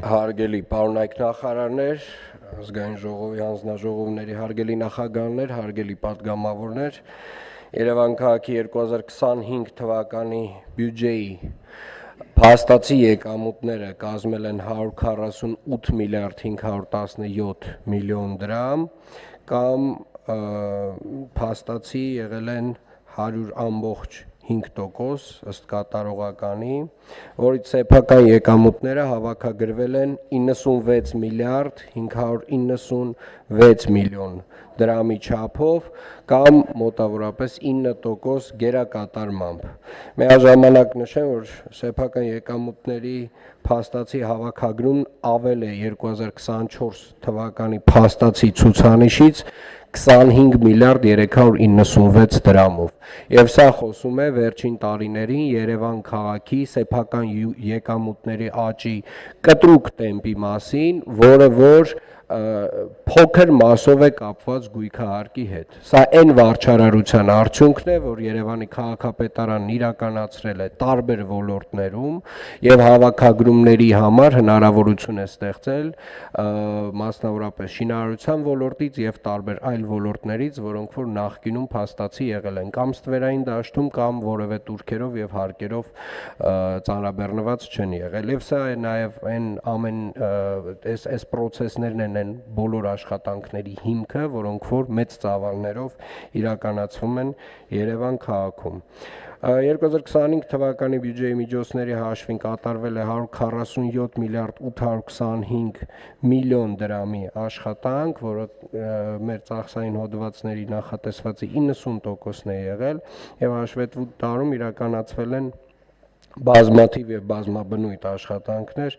Հարգելի պարոնայք նախարարներ, ազգային ժողովի հանձնաժողովների հարգելի նախագահներ, հարգելի պատգամավորներ, Երևան քաղաքի 2025 թվականի բյուջեի փաստացի եկամուտները կազմել են 148 միլիարդ 517 միլիոն դրամ կամ փաստացի եղել են 100.5% ըստ կատարողականի, որից սեփական եկամուտները հավաքագրվել են 96 միլիարդ 596 միլիոն դրամի չափով կամ մոտավորապես 9% գերակատարմամբ։ Միաժամանակ նշեմ, որ սեփական եկամուտների փաստացի հավաքագրումն ավել է 2024 թվականի փաստացի ցուցանիշից 25 միլիարդ 396 դրամով։ Եվ սա խոսում է վերջին տարիներին Երևան քաղաքի սեփական եկամուտների աճի կտրուկ տեմպի մասին, որը որ փոքր մասով է կապված գույքահարկի հետ։ Սա այն վարչարարության արդյունքն է, որ Երևանի քաղաքապետարանն իրականացրել է տարբեր ոլորտներում եւ հավաքագրումների համար հնարավորություն է ստեղծել մասնավորապես շինարարության ոլորտից եւ տարբեր այլ ոլորտներից, որոնք որ նախկինում փաստացի եղել են կամ ստվերային դաշտում կամ որևէ турքերով եւ հարկերով ծանրաբեռնված չեն եղել։ Եվ սա է նաեւ այն ամեն այս process-ներն են բոլոր աշխատանքների հիմքը, որոնք որ մեծ ծավալներով իրականացվում են Երևան քաղաքում։ 2025 թվականի բյուջեի միջոցների հաշվին կատարվել է 147 միլիարդ 825 միլիոն դրամի աշխատանք, որը մեր ծախսային հոդվածների նախատեսվածի 90%-ն է եղել եւ հաշվետվու տարում իրականացվել են բազմաթիվ եւ բազմաբնույթ աշխատանքներ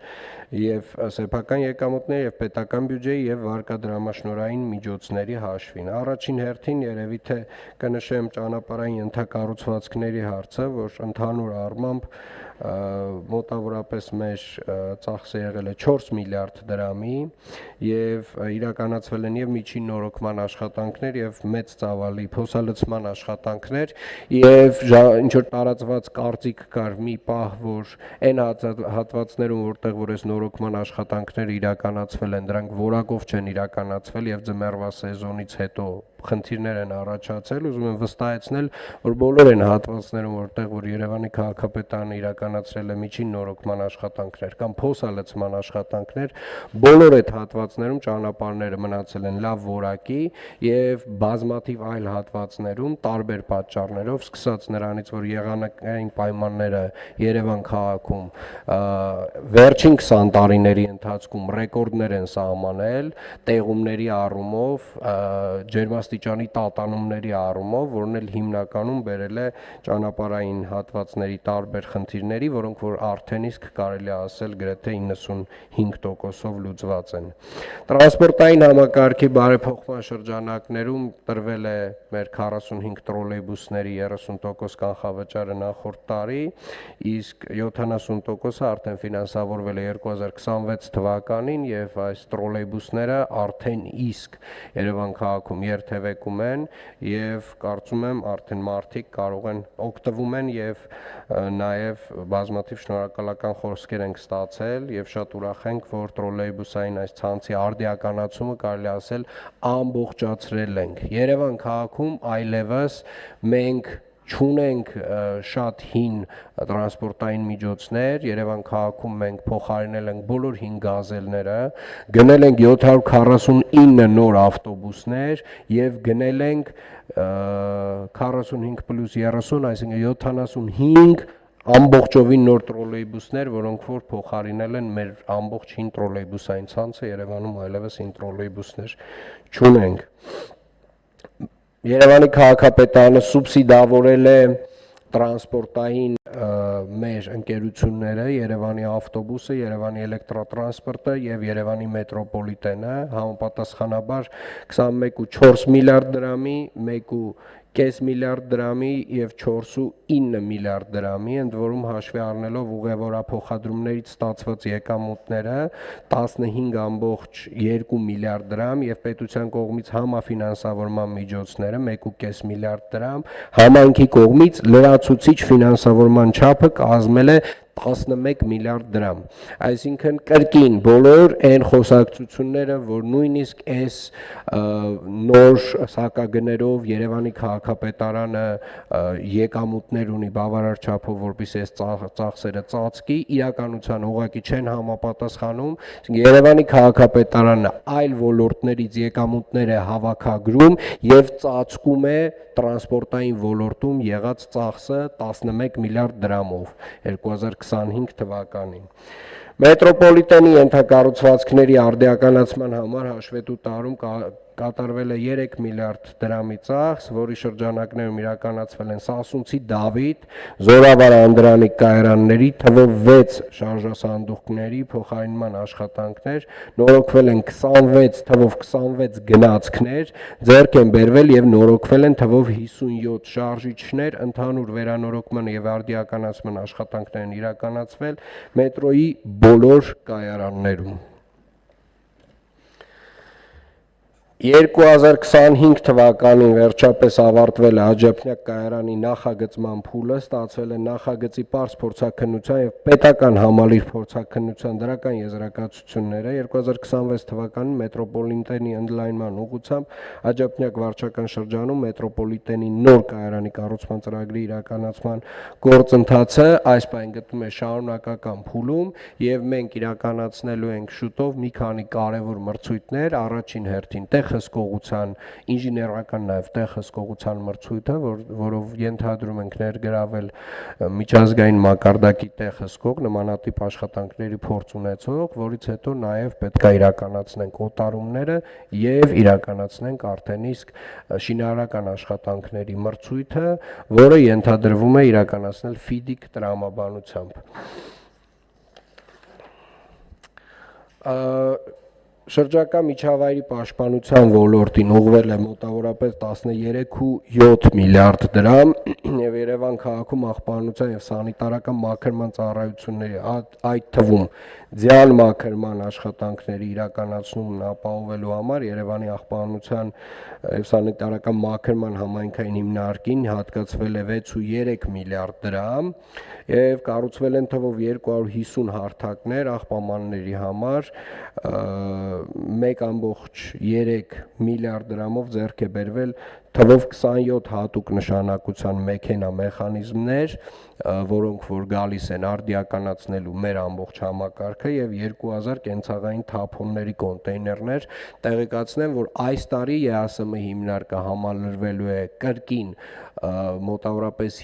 եւ սեփական եկամուտների եւ պետական բյուջեի եւ վարկադրամաշնորհային միջոցների հաշվին։ Առաջին հերթին երևի թե կնշեմ ճանապարհային ենթակառուցվածքների հարցը, որ ընդհանուր առմամբ մոտավորապես մեր ծախսը եղել է 4 միլիարդ դրամի եւ իրականացվել են եւ միջին նորոգման աշխատանքներ եւ մեծ ծավալի փոսալցման աշխատանքներ եւ ինչ որ տարածված կարծիք կար մի պահ, որ այն հատվածներում, որտեղ որ այս նորոգման աշխատանքները իրականացվել են, դրանք որակով չեն իրականացվել եւ ձմեռվա սեզոնից հետո խնդիրներ են առաջացել, ուզում եմ վստահեցնել, որ բոլոր այն հատվածներում, որտեղ որ Երևանի քաղաքապետարանը իրականացրել է միջին նորոգման աշխատանքներ կամ փոսալցման աշխատանքներ, բոլոր այդ հատվածներում ճանապարհները մնացել են լավ որակի եւ բազմաթիվ այլ հատվածներում տարբեր պատճառներով, սկսած նրանից, որ եղանակային պայմանները Երևան քաղաքում վերջին 20 տարիների ընթացքում ռեկորդներ են սահմանել տեղումների առումով, ջերմաստիճանի տատանումների առումով, որն էլ հիմնականում բերել է ճանապարհային հատվածների տարբեր խնդիրների, որոնք որ արդեն իսկ կարելի է ասել գրեթե 95%-ով լուծված են։ Տրանսպորտային համակարգի բարեփոխման շրջանակներում տրվել է մեր 45 տրոլեյբուսների 30% կանխավճարը նախորդ տարի, իսկ 70%-ը արդեն ֆինանսավորվել է 2026 թվականին եւ այս տրոլեյբուսները արդեն իսկ Երևան քաղաքում երթևեկում են եւ կարծում եմ արդեն մարդիկ կարող են օգտվում են եւ նաեւ բազմաթիվ շնորհակալական խոսքեր ենք ստացել եւ շատ ուրախ ենք, որ տրոլեյբուսային այս ցանցի արդիականացումը կարելի ասել ամբողջացրել ենք։ Երևան քաղաքում այլևս մենք չունենք շատ հին տրանսպորտային միջոցներ, Երևան քաղաքում մենք փոխարինել ենք բոլոր հին գազելները, գնել ենք 749 նոր ավտոբուսներ եւ գնել ենք 45+30, այսինքն 75 ամբողջովին նոր տրոլեյբուսներ, որոնք որ փոխարինել են մեր ամբողջ հին տրոլեյբուսային ցանցը, Երևանում այլևս հին տրոլեյբուսներ չունենք։ Երևանի քաղաքապետարանը սուբսիդավորել է տրանսպորտային մեր ընկերությունները, Երևանի ավտոբուսը, Երևանի էլեկտրատրանսպորտը եւ Երևանի մետրոպոլիտենը համապատասխանաբար 21.4 միլիարդ դրամի, 1.5 միլիարդ դրամի եւ 4.9 միլիարդ դրամի, ընդ որում հաշվի առնելով ուղևորափոխադրումներից ստացված եկամուտները 15.2 միլիարդ դրամ եւ պետության կողմից համաֆինանսավորման միջոցները 1.5 միլիարդ դրամ, համայնքի կողմից լրացուցիչ ֆինանսավորման չափը կազմել է 11 միլիարդ դրամ, այսինքն կրկին բոլոր այն խոսակցությունները, որ նույնիսկ այս նոր սակագներով Երևանի քաղաքապետարանը եկամուտներ ունի բավարար չափով, որպեսզի այս ծախսերը ծածկի, իրականության ուղղակի չեն համապատասխանում, Երևանի քաղաքապետարանը այլ ոլորտներից եկամուտներ է հավաքագրում եւ ծածկում է տրանսպորտային ոլորտում եղած ծախսը 11 միլիարդ դրամով 2025 թվականին։ Մետրոպոլիտենի ենթակառուցվածքների արդիականացման համար հաշվետու տարում կատարվել է 3 միլիարդ դրամի ծախս, որի շրջանակներում իրականացվել են Սասունցի Դավիթ, Զորավար Անդրանիկ կայարանների թվով 6 շարժասանդուղքների փոխարինման աշխատանքներ, նորոգվել են 26 թվով 26 գնացքներ, ձեռք են բերվել եւ նորոգվել են թվով 57 շարժիչներ, ընդհանուր վերանորոգման եւ արդիականացման աշխատանքներ են իրականացվել մետրոյի բոլոր կայարաններում։ 2025 թվականին վերջապես ավարտվել է Աջափնյակ կայարանի նախագծման փուլը, ստացվել է նախագծի պարզ փորձաքննության եւ պետական համալիր փորձաքննության դրական եզրակացությունները 2026 թվականին մետրոպոլիտենի ընդլայնման ուղղությամբ Աջափնյակ վարչական շրջանում մետրոպոլիտենի նոր կայարանի կառուցման ծրագրի իրականացման գործընթացը այս պայն գտնվում է շարունակական փուլում եւ մենք իրականացնելու ենք շուտով մի քանի կարեւոր մրցույթներ, առաջին հերթին հսկողության, ինժեներական նաև հսկողության մրցույթը, որով ենթադրում ենք ներգրավել միջազգային մակարդակի հսկող նմանատիպ աշխատանքների փորձ ունեցող, որից հետո նաև պետք է իրականացնենք օտարումները եւ իրականացնենք արդեն իսկ շինարարական աշխատանքների մրցույթը, որը ենթադրվում է իրականացնել FIDIC տրամաբանությամբ։ Շրջակա միջավայրի պաշտպանության ոլորտին ուղղվել է մոտավորապես 13.7 միլիարդ դրամ եւ Երևան քաղաքում աղբանության եւ սանիտարական մաքրման ծառայությունների, այդ թվում ձյան մաքրման աշխատանքների իրականացումն ապահովելու համար Երևանի աղբանության եւ սանիտարական մաքրման համայնքային հիմնարկին հատկացվել է 6.3 միլիարդ դրամ եւ կառուցվել են թվով 250 հարթակներ աղբամանների համար 1.3 միլիարդ դրամով ձեռք է բերվել թվով 27 հատուկ նշանակության մեքենա մեխանիզմներ, որոնք որ գալիս են արդիականացնելու մեր ամբողջ համակարգը եւ 2000 կենցաղային թափոնների կոնտեյներներ, տեղեկացնեմ, որ այս տարի ԵԱՍՄ հիմնարկը համալրվելու է կրկին մոտավորապես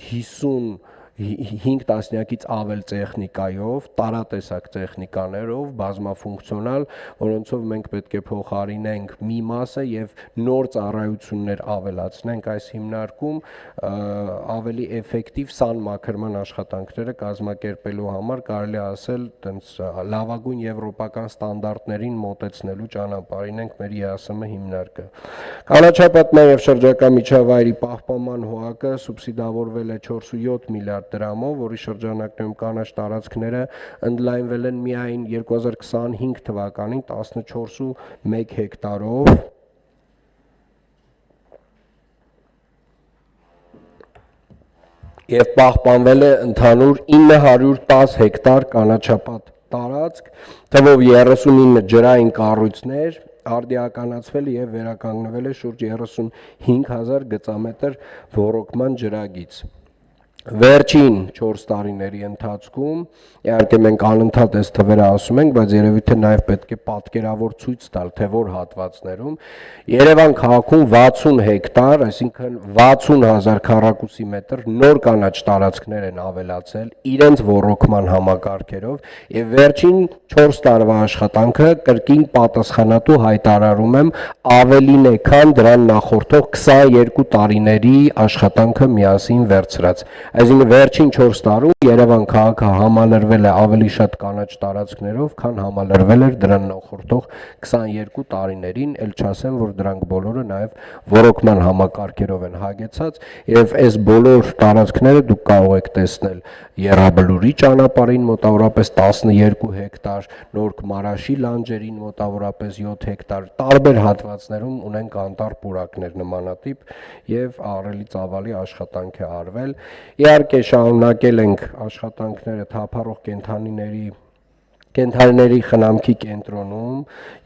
5 տասնյակից ավել տեխնիկայով, տարատեսակ տեխնիկաներով, բազմաֆունկցիոնալ, որոնցով մենք պետք է փոխարինենք մի մասը եւ նոր ծառայություններ ավելացնենք այս հիմնարկում, ավելի էֆեկտիվ սանմաքրման աշխատանքները կազմակերպելու համար կարելի ասել տենց լավագույն եվրոպական ստանդարտներին մոտեցնելու ճանապարհին ենք մեր ԵԱՍՄ հիմնարկը։ Կանաչապատման եւ շրջակա միջավայրի պահպանման հողակը սուբսիդավորվել է 4.7 միլիարդ դրամով, որի շրջանակներում կանաչ տարածքները ընդլայնվել են միայն 2025 թվականին 14.1 հեկտարով եւ պահպանվել է ընդհանուր 910 հեկտար կանաչապատ տարածք, թվով 39 ջրային կառույցներ արդիականացվել եւ վերականգնվել է շուրջ 35,000 գծամետր ոռոգման ջրագիծ։ Վերջին 4 տարիների ընթացքում, իհարկե մենք անընդհատ այս թվերը ասում ենք, բայց երևի թե նաև պետք է պատկերավոր ցույց տալ, թե որ հատվածներում Երևան քաղաքում 60 հեկտար, այսինքն 60,000 քառակուսի մետր նոր կանաչ տարածքներ են ավելացել իրենց ոռոգման համակարգերով եւ վերջին 4 տարվա աշխատանքը կրկին պատասխանատու հայտարարում եմ ավելին է, քան դրան նախորդող 22 տարիների աշխատանքը միասին վերցրած։ Այսինքն վերջին 4 տարում Երևան քաղաքը համալրվել է ավելի շատ կանաչ տարածքներով, քան համալրվել էր դրան նախորդող 22 տարիներին, ել չասեմ, որ դրանք բոլորը նաև ոռոգման համակարգերով են հագեցած եւ այս բոլոր տարածքները դուք կարող եք տեսնել Եռաբլուրի ճանապարհին մոտավորապես 12 հեկտար, Նորք Մարաշի լանջերին մոտավորապես 7 հեկտար, տարբեր հատվածներում ունենք անտառ պուրակներ նմանատիպ եւ ահռելի ծավալի աշխատանք է արվել։ Իհարկե շարունակել ենք աշխատանքները թափառող կենդանիների խնամքի կենտրոնում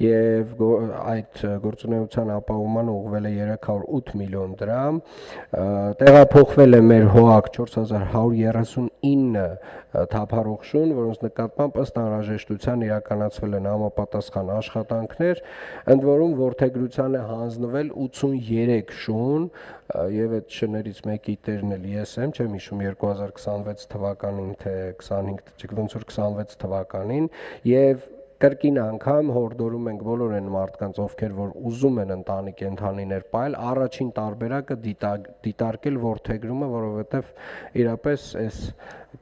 եւ այդ գործունեության ապահովմանը ուղղվել է 308 միլիոն դրամ, տեղափոխվել է մեր ՀՕԱԿ 4139 թափառող շուն, որոնց նկատմամբ ըստ անհրաժեշտության իրականացվել են համապատասխան աշխատանքներ, ընդ որում որդեգրության է հանձնվել 83 շուն եւ այդ շներից մեկի տերն էլ ես եմ, չեմ հիշում 2026 թվականին թե 25, ոնց որ 26 թվականին եւ կրկին անգամ հորդորում ենք բոլոր այն մարդկանց, ովքեր որ ուզում են ընտանի կենդանիներ պահել, առաջին տարբերակը դիտարկել որդեգրումը, որովհետեւ իրապես այս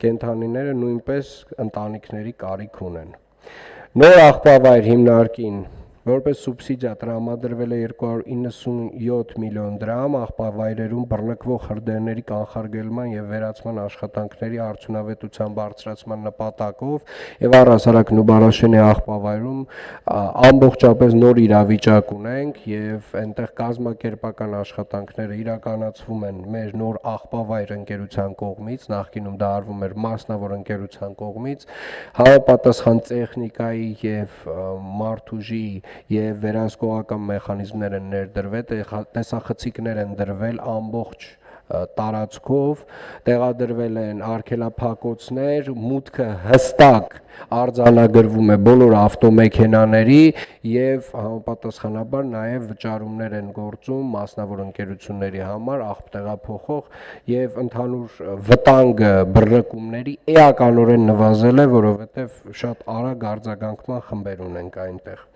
կենդանիները նույնպես ընտանիքների կարիք ունեն։ Նոր աղբավայր հիմնարկին որպես սուբսիդիա տրամադրվել է 297 միլիոն դրամ աղբավայրերում բռնկվող հրդեհների կանխարգելման եւ վերացման աշխատանքների արդյունավետության բարձրացման նպատակով եւ առհասարակ Նուբարաշենի աղբավայրում ամբողջապես նոր իրավիճակ ունենք եւ այնտեղ կազմակերպական աշխատանքները իրականացվում են մեր նոր աղբավայր ընկերության կողմից, նախկինում դա արվում էր մասնավոր ընկերության կողմից, համապատասխան տեխնիկայի եւ մարդուժի եւ վերահսկողական մեխանիզմներ են ներդրվել, տեսախցիկներ են դրվել ամբողջ տարածքով, տեղադրվել են արգելափակոցներ, մուտքը հստակ արձանագրվում է բոլոր ավտոմեքենաների եւ համապատասխանաբար նաեւ վճարումներ են գործում մասնավոր ընկերությունների համար աղբ տեղափոխող եւ ընդհանուր վտանգը բռնկումների էականորեն նվազել է, որովհետեւ շատ արագ արձագանքման խմբեր ունենք այնտեղ։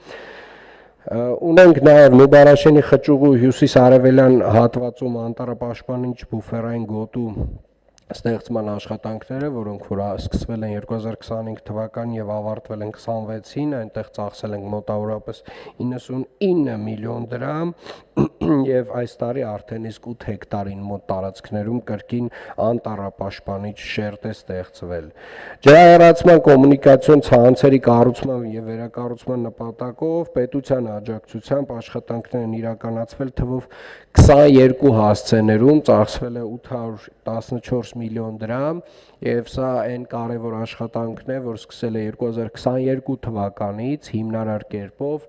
Ունենք նաև Նուբարաշենի խճուղու հյուսիս-արևելյան հատվածում անտառապաշտպանիչ բուֆերային գոտու ստեղծման աշխատանքները, որոնք որ սկսվել են 2025 թվականին եւ ավարտվել են 26-ին, այնտեղ ծախսել ենք մոտավորապես 99 միլիոն դրամ եւ այս տարի արդեն իսկ 8 հեկտարին մոտ տարածքներում կրկին անտառապաշտպանիչ շերտ է ստեղծվել։ Ջրահեռացման կոմունիկացիոն ցանցերի կառուցման եւ վերակառուցման նպատակով պետության աջակցությամբ աշխատանքներ են իրականացվել թվով 22 հասցեներում, ծախսվել է 814 միլիոն դրամ եւ սա այն կարևոր աշխատանքն է, որ սկսել է 2022 թվականից հիմնարար կերպով,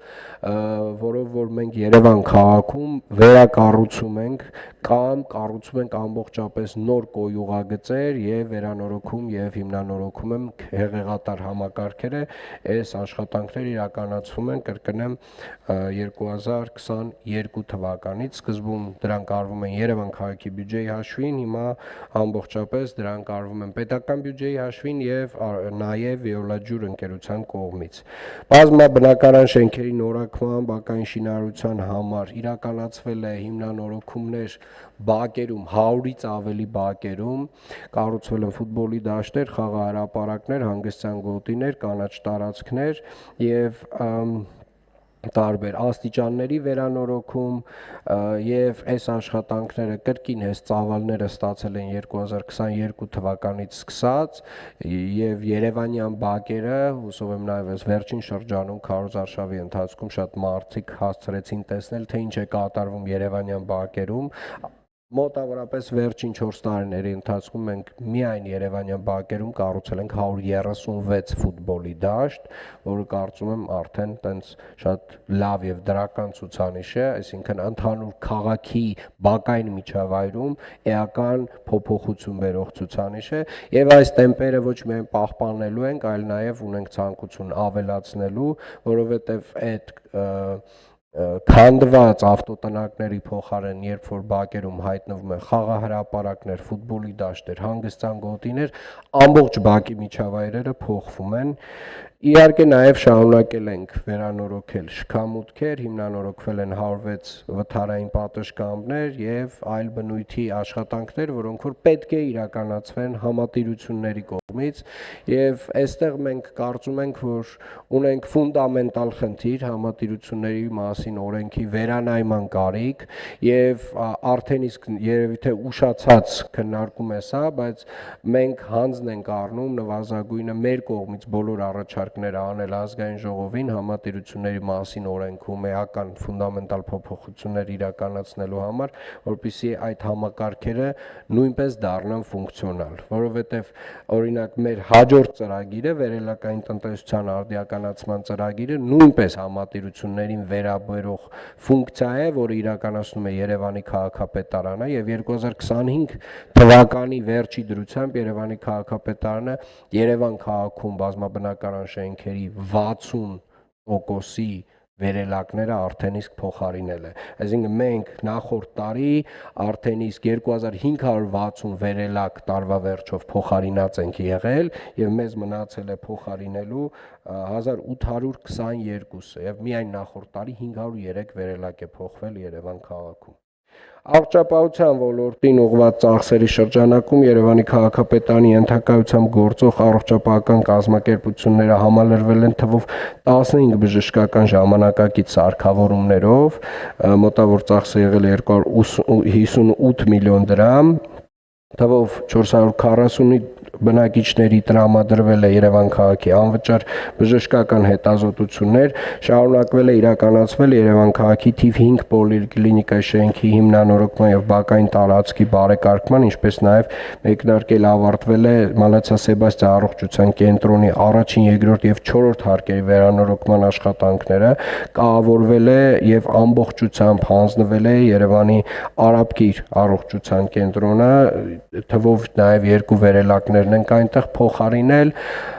որով որ մենք Երևան քաղաքում վերակառուցում ենք կամ կառուցում ենք ամբողջապես նոր կոյուղագծեր եւ վերանորոգում եւ հիմնանորոգում ենք հեղեղատար համակարգերը, այս աշխատանքները իրականացվում են, կրկնեմ, 2022 թվականից, սկզբում դրանք արվում են Երևան քաղաքի բյուջեի հաշվին, հիմա ամբողջապես դրանք արվում են պետական բյուջեի հաշվին եւ նաեւ Վիոլաջուր ընկերության կողմից։ Բազմաբնակարան շենքերի նորակման, բակային շինարարության համար իրականացվել է հիմնանորոգումներ բակերում 100-ից ավելի բակերում, կառուցվել են ֆուտբոլի դաշտեր, խաղահրապարակներ, հանգստյան գոտիներ, կանաչ տարածքներ եւ տարբեր աստիճանների վերանորոգում եւ այս աշխատանքները կրկին այս ծավալները ստացել են 2022 թվականից սկսած եւ Երևանյան բակերը, հուսով եմ նաեւ այս վերջին շրջանում քարոզարշավի ընթացքում շատ մարդիկ հասցրեցին տեսնել, թե ինչ է կատարվում Երևանյան բակերում։ Մոտավորապես վերջին 4 տարիների ընթացքում մենք միայն Երևանյան բակերում կառուցել ենք 136 ֆուտբոլի դաշտ, որը կարծում եմ արդեն տենց շատ լավ եւ դրական ցուցանիշ է, այսինքն ընդհանուր քաղաքի բակային միջավայրում էական փոփոխություն բերող ցուցանիշ է եւ այս տեմպերը ոչ միայն պահպանելու ենք, այլ նաեւ ունենք ցանկություն ավելացնելու, որովհետեւ այդ քանդված ավտոտնակների փոխարեն, երբ որ բակերում հայտնվում են խաղահրապարակներ, ֆուտբոլի դաշտեր, հանգստյան գոտիներ, ամբողջ բակի միջավայրերը փոխվում են։ Իհարկե նաև շարունակել ենք վերանորոգել շքամուտքեր, հիմնանորոգվել են 106 վթարային պատշգամբներ եւ այլ բնույթի աշխատանքներ, որոնք որ պետք է իրականացվեն համատիրությունների կողմից եւ այստեղ մենք կարծում ենք, որ ունենք ֆունդամենտալ խնդիր համատիրությունների մասին օրենքի վերանայման կարիք եւ արդեն իսկ երևի թե ուշացած քննարկում է սա, բայց մենք հանձն ենք առնում նվազագույնը մեր կողմից բոլոր առաջարկները քննարկներ անել ազգային ժողովին համատիրությունների մասին օրենքում էական ֆունդամենտալ փոփոխություններ իրականացնելու համար, որպեսզի այդ համակարգերը նույնպես դառնան ֆունկցիոնալ, որովհետև օրինակ մեր հաջորդ ծրագիրը վերելակային տնտեսության արդիականացման ծրագիրը նույնպես համատիրություններին վերաբերող ֆունկցիա է, որը իրականացնում է Երևանի քաղաքապետարանը եւ 2025 թվականի վերջի դրությամբ Երևանի քաղաքապետարանը Երևան քաղաքում բազմաբնակարան շենքերի 60%-ի վերելակները արդեն իսկ փոխարինել է։ Այսինքն մենք նախորդ տարի արդեն իսկ 2560 վերելակ տարվա վերջով փոխարինած ենք եղել եւ մեզ մնացել է փոխարինելու 1822-ը եւ միայն նախորդ տարի 503 վերելակ է փոխվել Երևան քաղաքում։ Առողջապահության ոլորտին ուղղված ծախսերի շրջանակում Երևանի քաղաքապետարանի ենթակայությամբ գործող առողջապահական կազմակերպությունները համալրվել են թվով 15 բժշկական ժամանակակից սարքավորումներով, մոտավոր ծախսը եղել է 258 միլիոն դրամ, թվով 440 բնակիչների տրամադրվել է Երևան քաղաքի անվճար բժշկական հետազոտություններ, շարունակվել է իրականացվել Երևան քաղաքի թիվ 5 պոլիկլինիկայի շենքի հիմնանորոգման եւ բակային տարածքի բարեկարգման, ինչպես նաեւ մեկնարկել ավարտվել է Մալացա Սեբաստիա առողջության կենտրոնի առաջին, երկրորդ եւ 4-րդ հարկերի վերանորոգման աշխատանքները, կառավարվել է եւ ամբողջությամբ հանձնվել է Երևանի Արաբկիր առողջության կենտրոնը, թվով նաեւ 2 վերելակներ ենք այնտեղ փոխարինել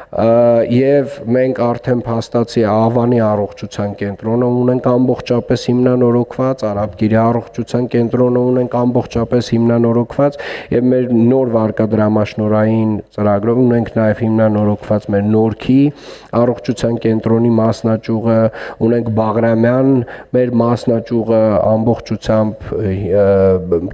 եւ մենք արդեն փաստացի Ավանի առողջության կենտրոնը ունենք ամբողջապես հիմնանորոգված, Արաբկիրի առողջության կենտրոնը ունենք ամբողջապես հիմնանորոգված եւ մեր նոր վարկադրամաշնորհային ծրագրով ունենք նաեւ հիմնանորոգված մեր Նորքի առողջության կենտրոնի մասնաճյուղը, ունենք Բաղրամյան մեր մասնաճյուղը ամբողջությամբ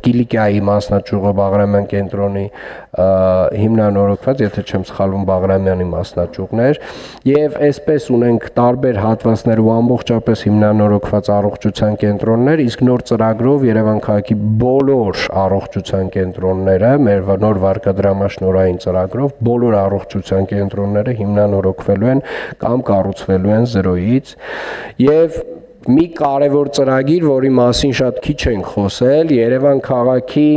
Կիլիկիայի մասնաճյուղը Բաղրամյան կենտրոնի հիմնանորոգված, եթե չեմ սխալվում Բաղրամյանի մասնաճյուղներ եւ այսպես ունենք տարբեր հատվածներով ամբողջապես հիմնանորոգված առողջության կենտրոններ, իսկ նոր ծրագրով Երևան քաղաքի բոլոր առողջության կենտրոնները, մեր նոր վարկադրամաշնորհային ծրագրով բոլոր առողջության կենտրոնները հիմնանորոգվելու են կամ կառուցվելու են զրոյից եւ մի կարևոր ծրագիր, որի մասին շատ քիչ ենք խոսել, Երևան քաղաքի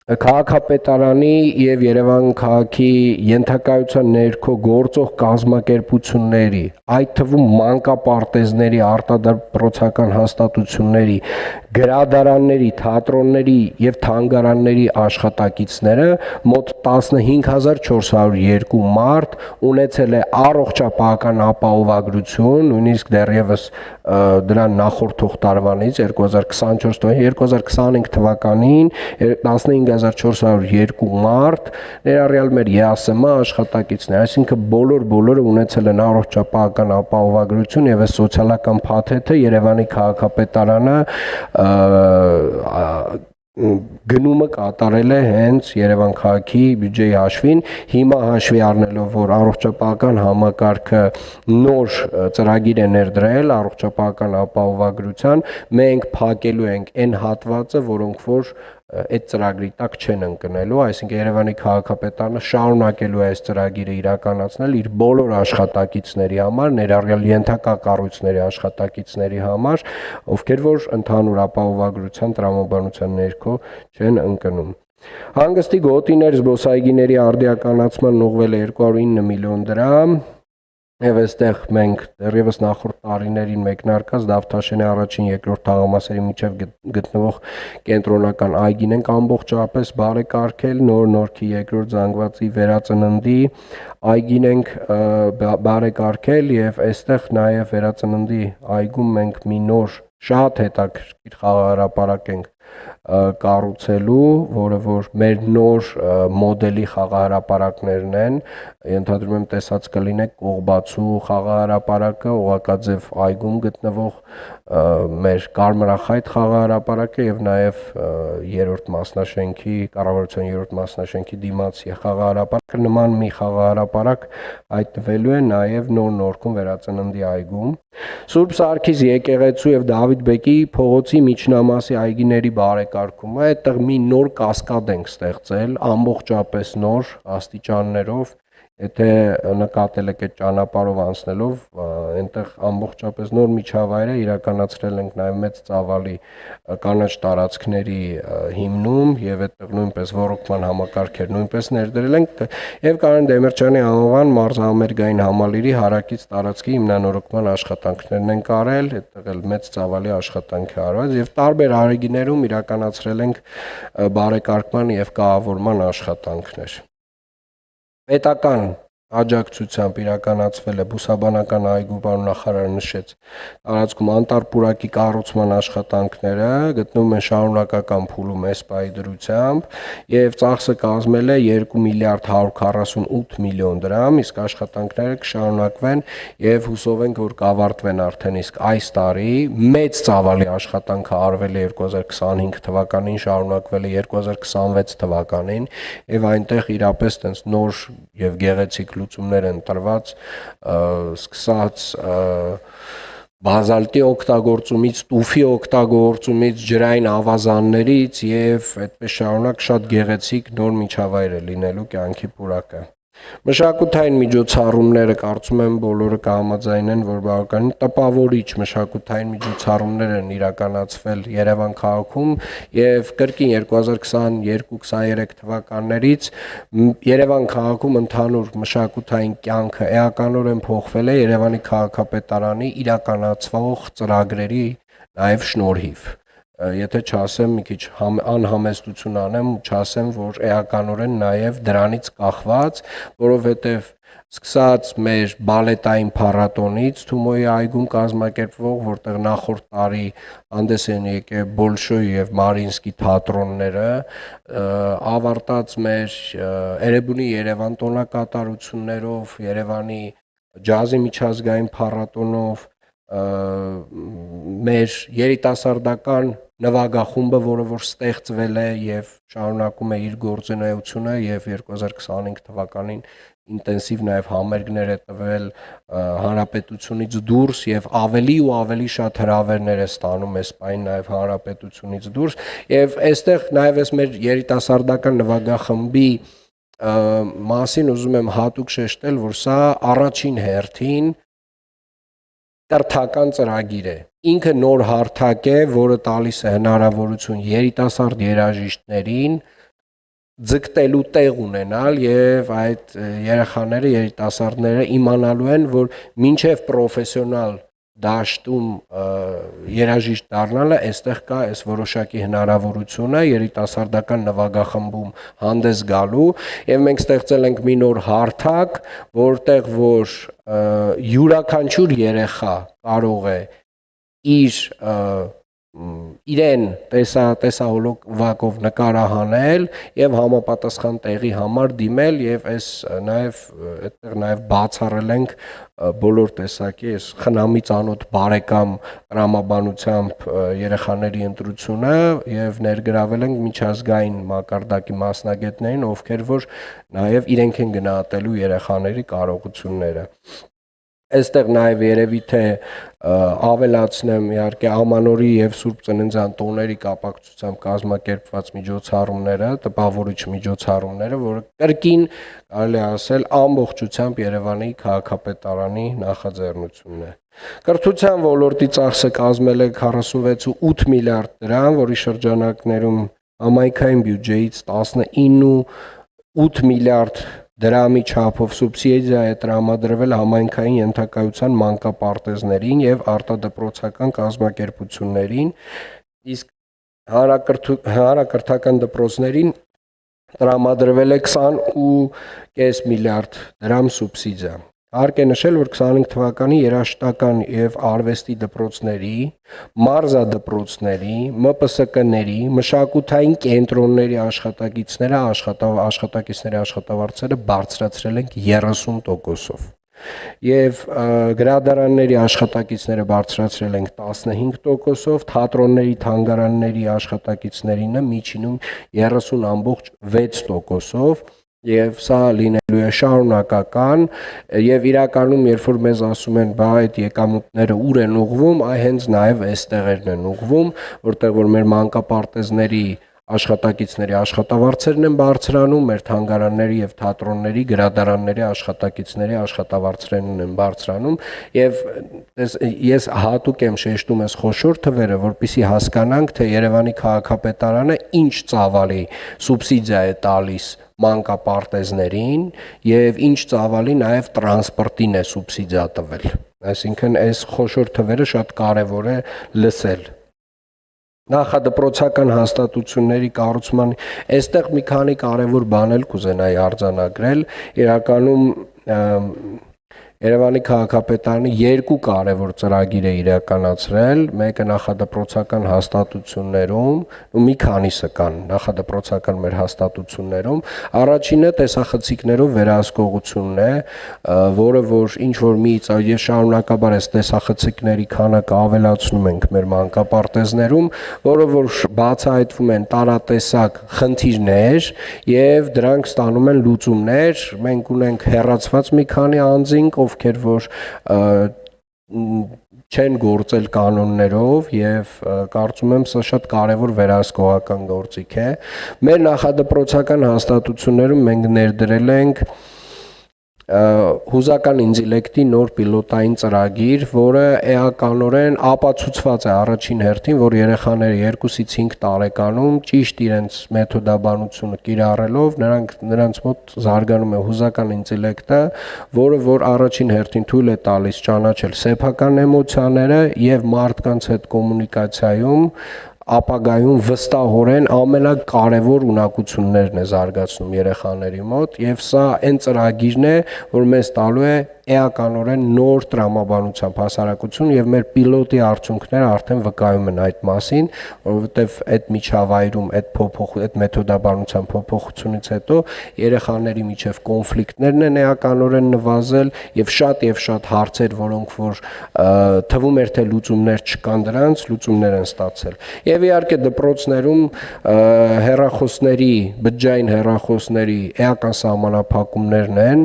քաղաքապետարանի եւ Երևան քաղաքի ենթակայության ներքո գործող կազմակերպությունների, այդ թվում մանկապարտեզների, արտադրոցական հաստատությունների, գրադարանների, թատրոնների եւ թանգարանների աշխատակիցները մոտ 15402 մարդ ունեցել է առողջապահական ապահովագրություն, նույնիսկ դեռևս դրան նախորդող տարվանից 2025 թվականին 15402 մարդ ներառյալ մեր ԵԱՍՄ աշխատակիցներ, այսինքն բոլորը ունեցել են առողջապահական ապահովագրություն եւ այս սոցիալական փաթեթը Երևանի քաղաքապետարանը գնումը կատարել է հենց Երևան քաղաքի բյուջեի հաշվին, հիմա հաշվի առնելով, որ առողջապահական համակարգը նոր ծրագիր է ներդրել առողջապահական ապահովագրության, մենք փակելու ենք այն հատվածը, որոնք որ այդ ծրագրի տակ չեն ընկնելու, այսինքն Երևանի քաղաքապետարանը շարունակելու է այս ծրագիրը իրականացնել իր բոլոր աշխատակիցների համար, ներառյալ ենթակա կառույցների աշխատակիցների համար, ովքեր որ ընդհանուր ապահովագրության տրամաբանության ներքո չեն ընկնում։ Հանգստի գոտիներ զբոսայգիների արդիականացման ուղղվել է 209 միլիոն դրամ։ Եվ այստեղ մենք դեռևս նախորդ տարիներին մեկնարկած Դավթաշենի առաջին, երկրորդ թաղամասերի միջև գտնվող կենտրոնական այգին ենք ամբողջապես բարեկարգել, Նորքի երկրորդ զանգվածի վերածննդի այգին ենք բարեկարգել եւ այստեղ նաեւ վերածննդի այգում մենք մի նոր շատ հետաքրքիր խաղահրապարակ ենք կառուցելու, որը որ մեր նոր մոդելի խաղահրապարակներն են, ենթադրում եմ տեսած կլինեք Կողբացու խաղահրապարակը, Օղակաձև այգում գտնվող մեր Կարմրախայտ խաղահրապարակը եւ նաեւ երրորդ մասնաշենքի կառավարության երրորդ մասնաշենքի դիմացի խաղահրապարակը նման մի խաղահրապարակ հայտնվելու է նաեւ Նորքում վերածննդի այգում Սուրբ Սարգիս եկեղեցու եւ Դավիթ Բեկի փողոցի միջնամասի այգիների բարեկարգումը, այդտեղ մի նոր կասկադ ենք ստեղծել, ամբողջապես նոր աստիճաններով Եթե նկատել եք այդ ճանապարհով անցնելով, այնտեղ ամբողջապես նոր միջավայր է, իրականացրել ենք նաև մեծ ծավալի կանաչ տարածքների հիմնում եւ այդտեղ նույնպես ռոռոկման համակարգեր նույնպես ներդրել ենք եւ Կարեն Դեմիրճյանի անվան մարզահամերգային համալիրի հարակից տարածքի հիմնանորոգման աշխատանքներն են կարել, այդտեղ էլ մեծ ծավալի աշխատանք է արված եւ տարբեր արեգիներում իրականացրել ենք բարեկարգման եւ կահավորման աշխատանքներ։ Պետական աջակցությամբ իրականացվել է բուսաբանական այգու, պարոն նախարարը նշեց, տարածքում անտառ-պուրակի կառուցման աշխատանքները գտնվում են շարունակական փուլում ԵՍՊԱ-ի դրությամբ եւ ծախսը կազմել է 2 միլիարդ 148 միլիոն դրամ, իսկ աշխատանքները կշարունակվեն եւ հուսով ենք, որ կավարտվեն արդեն իսկ այս տարի։ Մեծ ծավալի աշխատանքը արվել է 2025 թվականին, շարունակվել է 2026 թվականին եւ այնտեղ իրապես տենց նոր եւ գեղեցիկ լուծումներ են տրված, սկսած բազալտի օգտագործումից, տուֆի օգտագործումից, ջրային ավազաններից եւ այդպես շարունակ շատ գեղեցիկ նոր միջավայր է լինելու կյանքի պուրակը։ Մշակութային միջոցառումները կարծում եմ բոլորը կհամաձայնեն, որ բավականին տպավորիչ մշակութային միջոցառումներ են իրականացվել Երևան քաղաքում եւ կրկին 2022-23 թվականներից Երևան քաղաքում ընդհանուր մշակութային կյանքը էականորեն փոխվել է Երևանի քաղաքապետարանի իրականացվող ծրագրերի նաեւ շնորհիվ։ Եթե չասեմ մի քիչ անհամեստություն անեմ ու չասեմ, որ էականորեն նաև դրանից կախված, որովհետև սկսած մեր բալետային փառատոնից Թումոյի այգում կազմակերպվող, որտեղ նախորդ տարի հանդես են եկել Բոլշոյ եւ Մարինսկի թատրոնները, ավարտած մեր Էրեբունի Երևան տոնակատարություններով, Երևանի ջազի միջազգային փառատոնով, մեր երիտասարդական նվագախումբը, որը որ ստեղծվել է եւ շարունակում է իր գործունեությունը եւ 2025 թվականին ինտենսիվ նաեւ համերգներ է տվել հանրապետությունից դուրս եւ ավելի ու ավելի շատ հրավերներ է ստանում ԵՍՊԱ-ին նաեւ հանրապետությունից դուրս եւ այստեղ նաեւ էս մեր երիտասարդական նվագախմբի մասին ուզում եմ հատուկ շեշտել, որ սա առաջին հերթին կրթական ծրագիր է։ Ինքը նոր հարթակ է, որը տալիս է հնարավորություն երիտասարդ երաժիշտներին ձգտելու տեղ ունենալ եւ այդ երեխաները, երիտասարդները իմանալու են, որ մինչեւ պրոֆեսիոնալ դաշտում երաժիշտ դառնալը այստեղ կա այս որոշակի հնարավորությունը երիտասարդական նվագախմբում հանդես գալու եւ մենք ստեղծել ենք մի նոր հարթակ, որտեղ որ յուրաքանչյուր երեխա կարող է իրեն տեսահոլովակով նկարահանել եւ համապատասխան տեղի համար դիմել եւ այս նաեւ այդտեղ նաեւ բացառել ենք բոլոր տեսակի այս խնամի ծանոթ բարեկամ տրամաբանությամբ երեխաների ընտրությունը եւ ներգրավել ենք միջազգային մակարդակի մասնագետներին, ովքեր որ նաեւ իրենք են գնահատելու երեխաների կարողությունները։ Այստեղ նաև երևի թե ավելացնեմ իհարկե Ամանորի եւ Սուրբ Ծննդյան տոների կապակցությամբ կազմակերպված միջոցառումները, տպավորիչ միջոցառումները, որը կրկին կարելի ասել ամբողջությամբ Երևանի քաղաքապետարանի նախաձեռնությունն է։ Կրթության ոլորտի ծախսը կազմել է 46.8 միլիարդ դրամ, որի շրջանակներում համայնքային բյուջեից 19.8 միլիարդ դրամի չափով սուբսիդիա է տրամադրվել համայնքային ենթակայության մանկապարտեզներին եւ արտադպրոցական կազմակերպություններին, իսկ հանրակրթական դպրոցներին տրամադրվել է 20.5 միլիարդ դրամ սուբսիդիա։ Հարկ է նշել, որ 25 թվականի երաժշտական եւ արվեստի դպրոցների, մարզադպրոցների, ՄՊՍԿ-ների, մշակութային կենտրոնների աշխատակիցների աշխատավարձերը բարձրացրել ենք 30%-ով։ Եվ գրադարանների աշխատակիցները բարձրացրել ենք 15%-ով, թատրոնների, թանգարանների աշխատակիցներինը միջինում 30.6%-ով եւ սա լինելու է շարունակական եւ իրականում երբ որ մեզ ասում են բա այդ եկամուտները ուր են ուղղվում, այ հենց նաեւ այստեղերն են ուղղվում, որտեղ որ մեր մանկապարտեզների աշխատակիցների աշխատավարձերն են բարձրանում, մեր թանգարանների եւ թատրոնների, գրադարանների աշխատակիցների աշխատավարձերն են բարձրանում եւ ես հատուկ եմ շեշտում այս խոշոր թվերը, որպեսզի հասկանանք, թե Երևանի քաղաքապետարանը ինչ ծավալի սուբսիդիա է տալիս մանկապարտեզներին եւ ինչ ծավալի նաեւ տրանսպորտին է սուբսիդիա տվել։ Այսինքն այս խոշոր թվերը շատ կարեւոր է լսել։ Նախադպրոցական հաստատությունների կառուցման այստեղ մի քանի կարևոր բաներ կուզենայի արձանագրել, իրականում Երևանի քաղաքապետարանը երկու կարևոր ծրագիր է իրականացրել, մեկը նախադպրոցական հաստատություններում, ու մի քանիսը կան նախադպրոցական մեր հաստատություններում, առաջինը տեսախցիկներով վերահսկողությունն է, որը որ ինչ որ մի եւ շարունակաբար այս տեսախցիկների քանակը ավելացնում ենք մեր մանկապարտեզներում, որը որ բացահայտվում են տարատեսակ խնդիրներ եւ դրանք ստանում են լուծումներ, մենք ունենք հեռացված մի քանի անձինք, ովքեր որ չեն գործել կանոններով եւ կարծում եմ սա շատ կարեւոր վերահսկողական գործիք է։ Մեր նախադպրոցական հաստատություններում մենք ներդրել ենք հուզական ինտելեկտի նոր պիլոտային ծրագիր, որը էականորեն ապացուցված է առաջին հերթին, որ երեխաները 2-ից 5 տարեկանում ճիշտ իրենց մեթոդաբանությունը կիրառելով նրանց մոտ զարգանում է հուզական ինտելեկտը, որը որ առաջին հերթին թույլ է տալիս ճանաչել սեփական էմոցիաները եւ մարդկանց հետ կոմունիկացիայում ապագայում վստահորեն ամենակարևոր ունակություններն է զարգացնում երեխաների մոտ եւ սա այն ծրագիրն է, որ մեզ տալու է էականորեն նոր տրամաբանությամբ հասարակություն եւ մեր պիլոտի արդյունքները արդեն վկայում են այդ մասին, որովհետեւ այդ միջավայրում այդ մեթոդաբանության փոփոխությունից հետո երեխաների միջև կոնֆլիկտներն են էականորեն նվազել եւ շատ հարցեր, որոնք որ թվում էր թե լուծումներ չկան դրանց, լուծումներ են ստացել։ Եվ իհարկե դպրոցներում հեռախոսների, բջջային հեռախոսների էական սահմանափակումներն են,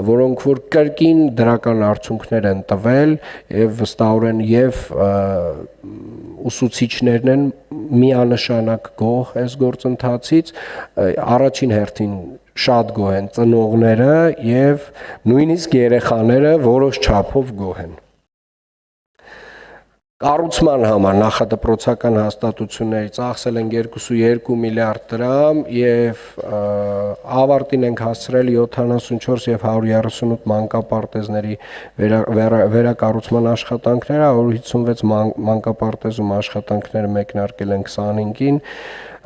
որոնք որ կրկին դրական արդյունքներ են տվել եւ վստահորեն եւ ուսուցիչներն են միանշանակ գոհ այս գործընթացից, առաջին հերթին շատ գոհ են ծնողները եւ նույնիսկ երեխաները որոշ չափով գոհ են։ Կառուցման համար նախադպրոցական հաստատությունների ծախսել են 2.2 միլիարդ դրամ եւ ավարտին ենք հասցրել 74 եւ 138 մանկապարտեզների վերակառուցման աշխատանքները, 156 մանկապարտեզում աշխատանքները մեկնարկել են 25-ին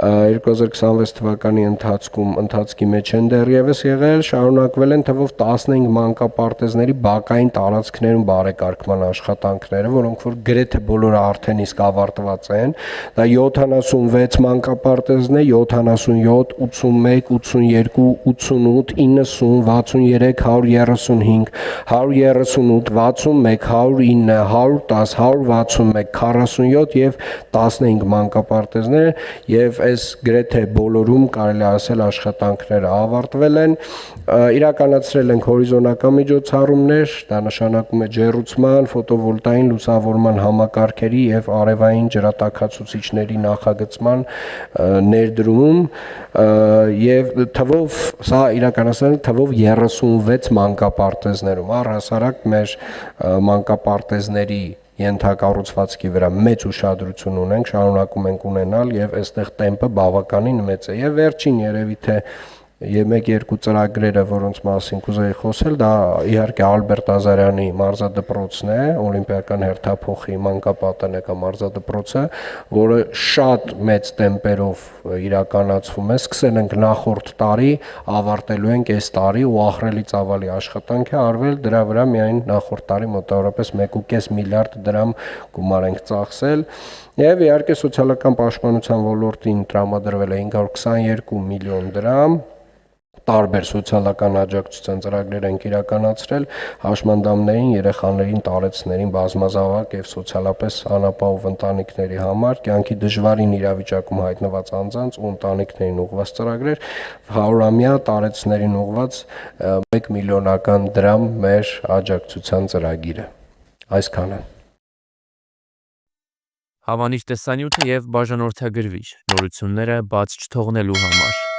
2026 թվականի ընթացքի մեջ են դեռևս եղել, շարունակվել են թվով 15 մանկապարտեզների բակային տարածքներում բարեկարգման աշխատանքները, որոնք որ գրեթե բոլորը արդեն իսկ ավարտված են, դա 76 մանկապարտեզն է, 77, 81, 82, 88, 90, 63, 135, 138, 61, 109, 110, 161, 47 եւ 15 մանկապարտեզներ եւ այս գրեթե բոլորում կարելի ասել աշխատանքները ավարտվել են, իրականացրել ենք հորիզոնական միջոցառումներ, դա նշանակում է ջեռուցման, ֆոտովոլտային լուսավորման համակարգերի եւ արևային ջրատաքացուցիչների նախագծման ներդրում եւ թվով սա իրականացնել թվով 36 մանկապարտեզներում, առհասարակ մեր մանկապարտեզների ենթակառուցվածքի վրա մեծ ուշադրություն ունենք, շարունակում ենք ունենալ եւ այստեղ տեմպը բավականին մեծ է եւ վերջին երևի թե եւ 1-2 ծրագրերը, որոնց մասին կուզեի խոսել, դա իհարկե Ալբերտ Ազարյանի մարզադպրոցն է, Օլիմպիական հերթափոխի մանկապատանեկան մարզադպրոցը, որը շատ մեծ տեմպերով իրականացվում է, սկսել ենք նախորդ տարի, ավարտելու ենք այս տարի ու ահռելի ծավալի աշխատանք է արվել, դրա վրա միայն նախորդ տարի մոտավորապես 1.5 միլիարդ դրամ գումար ենք ծախսել եւ իհարկե սոցիալական պաշտպանության ոլորտին տրամադրվել է 522 միլիոն դրամ տարբեր սոցիալական աջակցության ծրագրեր ենք իրականացրել հաշմանդամներին, երեխաներին, տարեցներին, բազմազավակ եւ սոցիալապես անապահով ընտանիքների համար, կյանքի դժվարին իրավիճակում հայտնված անձանց ու ընտանիքներին ուղղված ծրագրեր, 100-ամյա տարեցներին ուղղված 1 միլիոնական դրամ մեր աջակցության ծրագիրը։ Այսքանը։ Հավանիր տեսանյութը եւ բաժանորդագրվիր նորությունները բաց չթողնելու համար։